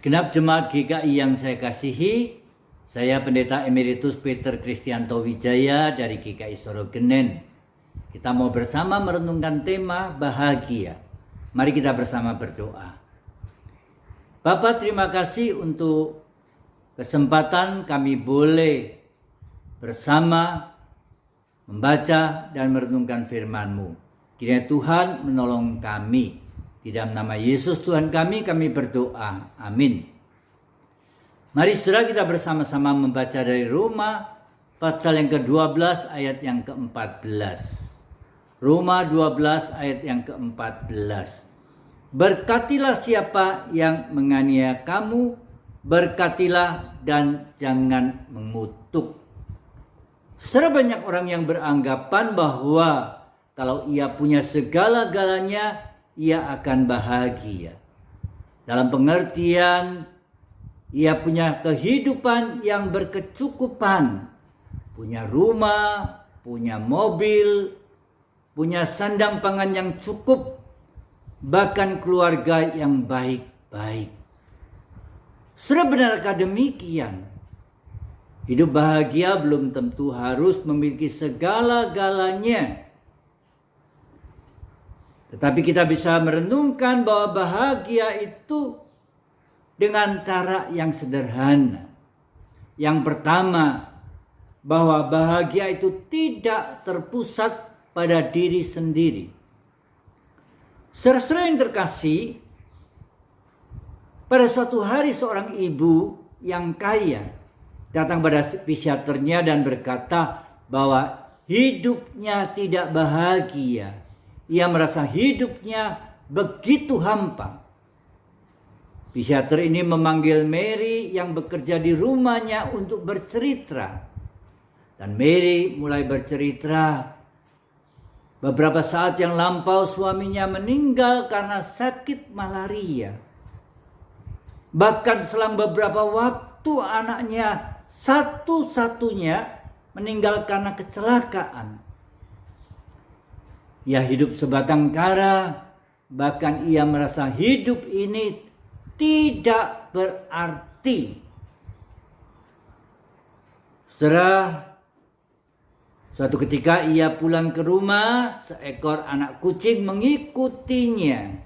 Segenap jemaat GKI yang saya kasihi, saya Pendeta Emeritus Peter Kristianto Wijaya dari GKI Sorogenen. Kita mau bersama merenungkan tema bahagia. Mari kita bersama berdoa. Bapa, terima kasih untuk kesempatan kami boleh bersama membaca dan merenungkan firman-Mu. Kiranya Tuhan menolong kami. Di dalam nama Yesus Tuhan kami berdoa. Amin. Mari saudara kita bersama-sama membaca dari Roma pasal yang ke-12 ayat yang ke-14. Roma 12 ayat yang ke-14. Berkatilah siapa yang menganiaya kamu, berkatilah dan jangan mengutuk. Saudara, banyak orang yang beranggapan bahwa kalau ia punya segala-galanya, ia akan bahagia. Dalam pengertian, ia punya kehidupan yang berkecukupan. Punya rumah, punya mobil, punya sandang pangan yang cukup, bahkan keluarga yang baik-baik. Sudah benarkah demikian? Hidup bahagia belum tentu harus memiliki segala-galanya. Tetapi kita bisa merenungkan bahwa bahagia itu dengan cara yang sederhana. Yang pertama, bahwa bahagia itu tidak terpusat pada diri sendiri. Saudara yang terkasih, pada suatu hari seorang ibu yang kaya datang pada psikiaternya dan berkata bahwa hidupnya tidak bahagia. Ia merasa hidupnya begitu hampa. Psikiater ini memanggil Mary yang bekerja di rumahnya untuk bercerita. Dan Mary mulai bercerita, beberapa saat yang lampau suaminya meninggal karena sakit malaria. Bahkan selang beberapa waktu anaknya satu-satunya meninggal karena kecelakaan. Ia hidup sebatang kara, bahkan ia merasa hidup ini tidak berarti. Setelah suatu ketika ia pulang ke rumah, seekor anak kucing mengikutinya.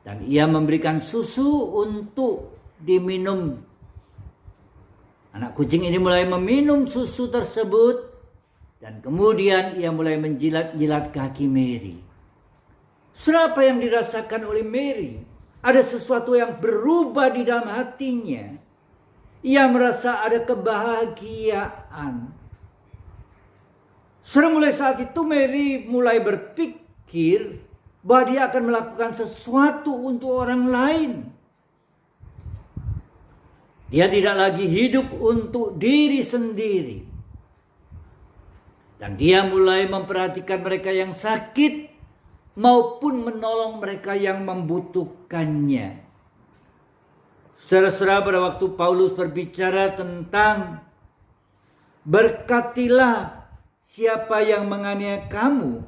Dan ia memberikan susu untuk diminum. Anak kucing ini mulai meminum susu tersebut. Dan kemudian ia mulai menjilat-jilat kaki Mary. Saudara, apa yang dirasakan oleh Mary? Ada sesuatu yang berubah di dalam hatinya. Ia merasa ada kebahagiaan. Saudara, mulai saat itu Mary mulai berpikir bahwa dia akan melakukan sesuatu untuk orang lain. Dia tidak lagi hidup untuk diri sendiri. Dan dia mulai memperhatikan mereka yang sakit maupun menolong mereka yang membutuhkannya. Saudara-saudara, pada waktu Paulus berbicara tentang berkatilah siapa yang menganiaya kamu,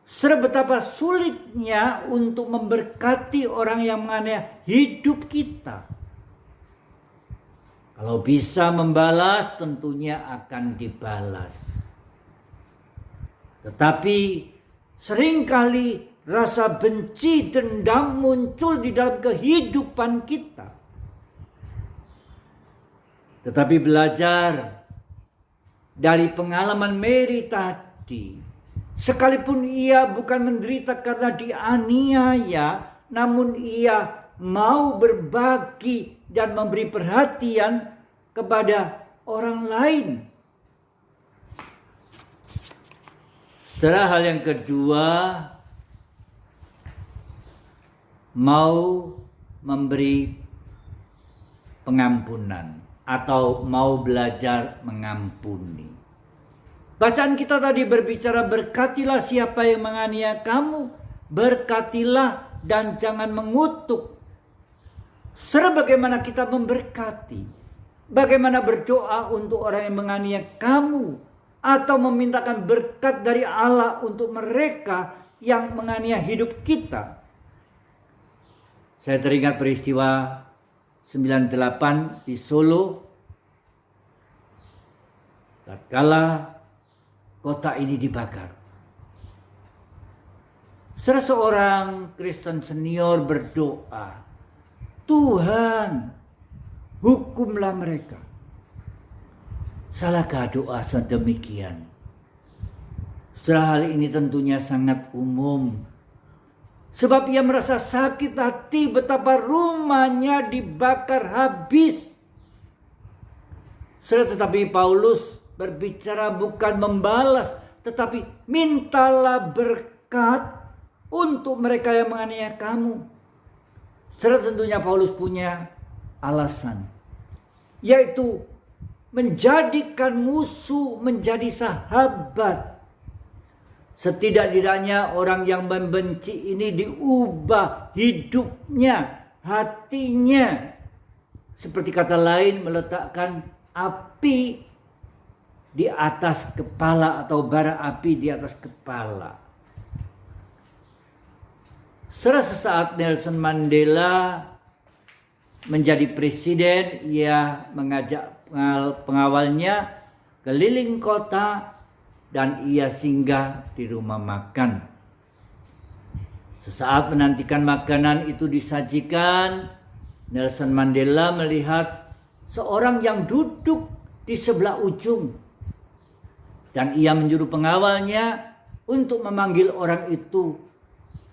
saudara, betapa sulitnya untuk memberkati orang yang menganiaya hidup kita. Kalau bisa membalas, tentunya akan dibalas. Tetapi seringkali rasa benci, dendam muncul di dalam kehidupan kita. Tetapi belajar dari pengalaman Mary tadi, sekalipun ia bukan menderita karena dianiaya, namun ia mau berbagi dan memberi perhatian kepada orang lain. Setelah hal yang kedua, mau memberi pengampunan atau mau belajar mengampuni. Bacaan kita tadi berbicara, berkatilah siapa yang menganiaya kamu, berkatilah dan jangan mengutuk. Saudara, bagaimana kita memberkati? Bagaimana berdoa untuk orang yang menganiaya kamu? Atau memintakan berkat dari Allah untuk mereka yang menganiaya hidup kita. Saya teringat peristiwa 98 di Solo. Tatkala kota ini dibakar. Seorang Kristen senior berdoa, Tuhan, hukumlah mereka. Salahkah doa sedemikian? Setelah hal ini tentunya sangat umum. Sebab ia merasa sakit hati betapa rumahnya dibakar habis. Tetapi Paulus berbicara bukan membalas, tetapi mintalah berkat untuk mereka yang menganiaya kamu. Tentunya Paulus punya alasan, yaitu menjadikan musuh menjadi sahabat. Setidak-tidaknya orang yang membenci ini diubah hidupnya, hatinya. Seperti kata lain, meletakkan api di atas kepala atau bara api di atas kepala. Sesaat Nelson Mandela menjadi presiden, ia mengajak pengawalnya keliling kota dan ia singgah di rumah makan. Sesaat menantikan makanan itu disajikan, Nelson Mandela melihat seorang yang duduk di sebelah ujung. Dan ia menyuruh pengawalnya untuk memanggil orang itu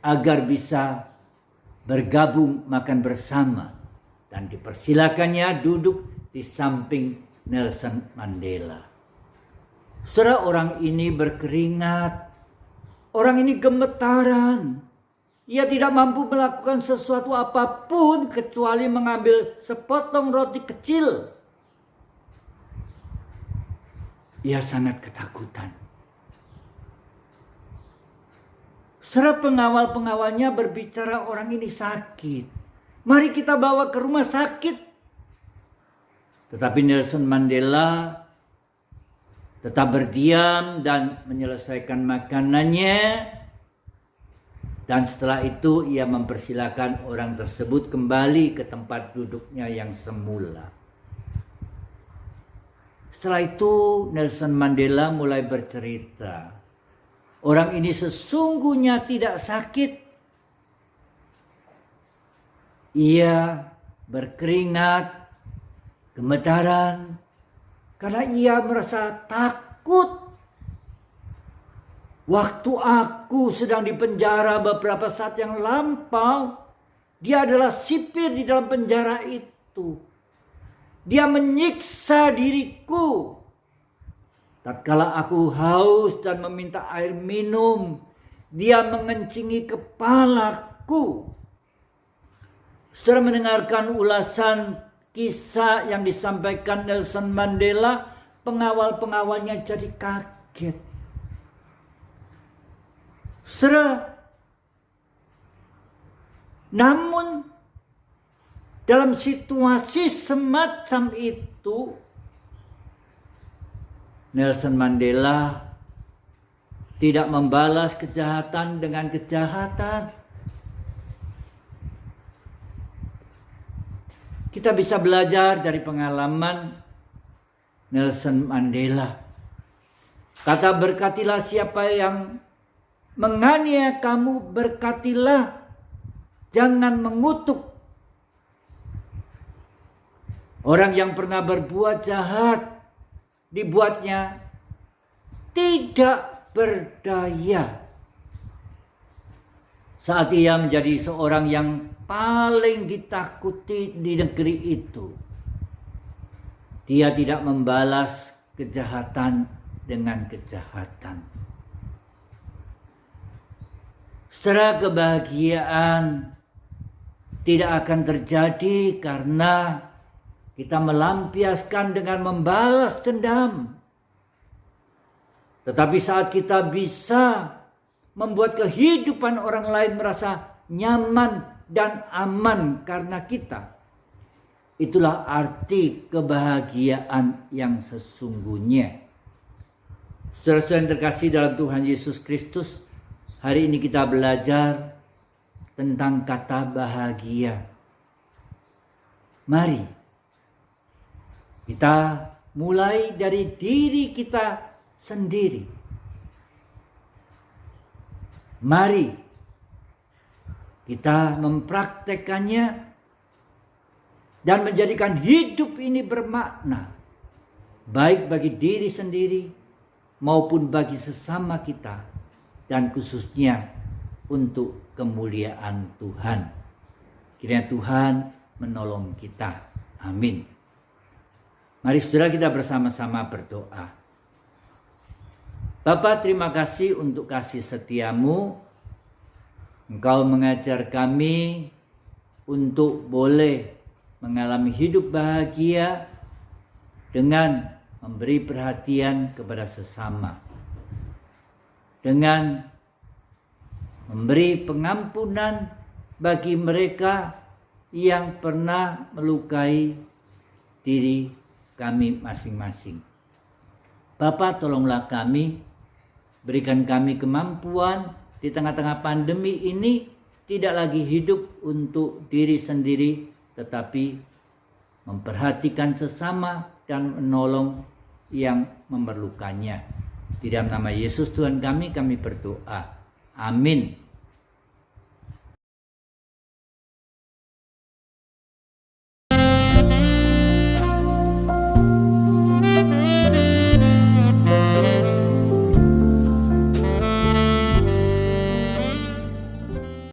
agar bisa bergabung makan bersama. Dan dipersilakannya duduk di samping Nelson Mandela. Setelah orang ini berkeringat, orang ini gemetaran. Ia tidak mampu melakukan sesuatu apapun kecuali mengambil sepotong roti kecil. Ia sangat ketakutan. Setelah pengawal-pengawalnya berbicara, orang ini sakit. Mari kita bawa ke rumah sakit. Tetapi Nelson Mandela tetap berdiam dan menyelesaikan makanannya. Dan setelah itu ia mempersilakan orang tersebut kembali ke tempat duduknya yang semula. Setelah itu Nelson Mandela mulai bercerita. Orang ini sesungguhnya tidak sakit. Ia berkeringat, gemetaran, karena ia merasa takut. Waktu aku sedang di penjara beberapa saat yang lampau, dia adalah sipir di dalam penjara itu. Dia menyiksa diriku. Tatkala aku haus dan meminta air minum, dia mengencingi kepalaku. Setelah mendengarkan ulasan kisah yang disampaikan Nelson Mandela, pengawal-pengawalnya jadi kaget. Namun dalam situasi semacam itu, Nelson Mandela tidak membalas kejahatan dengan kejahatan. Kita bisa belajar dari pengalaman Nelson Mandela. Kata berkatilah siapa yang menganiaya kamu, berkatilah, jangan mengutuk. Orang yang pernah berbuat jahat dibuatnya tidak berdaya. Saat ia menjadi seorang yang paling ditakuti di negeri itu, dia tidak membalas kejahatan dengan kejahatan. Setelah kebahagiaan tidak akan terjadi karena kita melampiaskan dengan membalas dendam. Tetapi saat kita bisa membuat kehidupan orang lain merasa nyaman dan aman karena kita, itulah arti kebahagiaan yang sesungguhnya. Saudara-saudara yang terkasih dalam Tuhan Yesus Kristus, hari ini kita belajar tentang kata bahagia. Mari kita mulai dari diri kita sendiri. Mari kita mempraktekannya dan menjadikan hidup ini bermakna, baik bagi diri sendiri maupun bagi sesama kita, dan khususnya untuk kemuliaan Tuhan. Kiranya Tuhan menolong kita. Amin. Mari saudara kita bersama-sama berdoa. Bapa, terima kasih untuk kasih setiamu. Engkau mengajar kami untuk boleh mengalami hidup bahagia dengan memberi perhatian kepada sesama, dengan memberi pengampunan bagi mereka yang pernah melukai diri kami masing-masing. Bapa, tolonglah kami, berikan kami kemampuan di tengah-tengah pandemi ini tidak lagi hidup untuk diri sendiri, tetapi memperhatikan sesama dan menolong yang memerlukannya. Di dalam nama Yesus Tuhan kami berdoa. Amin.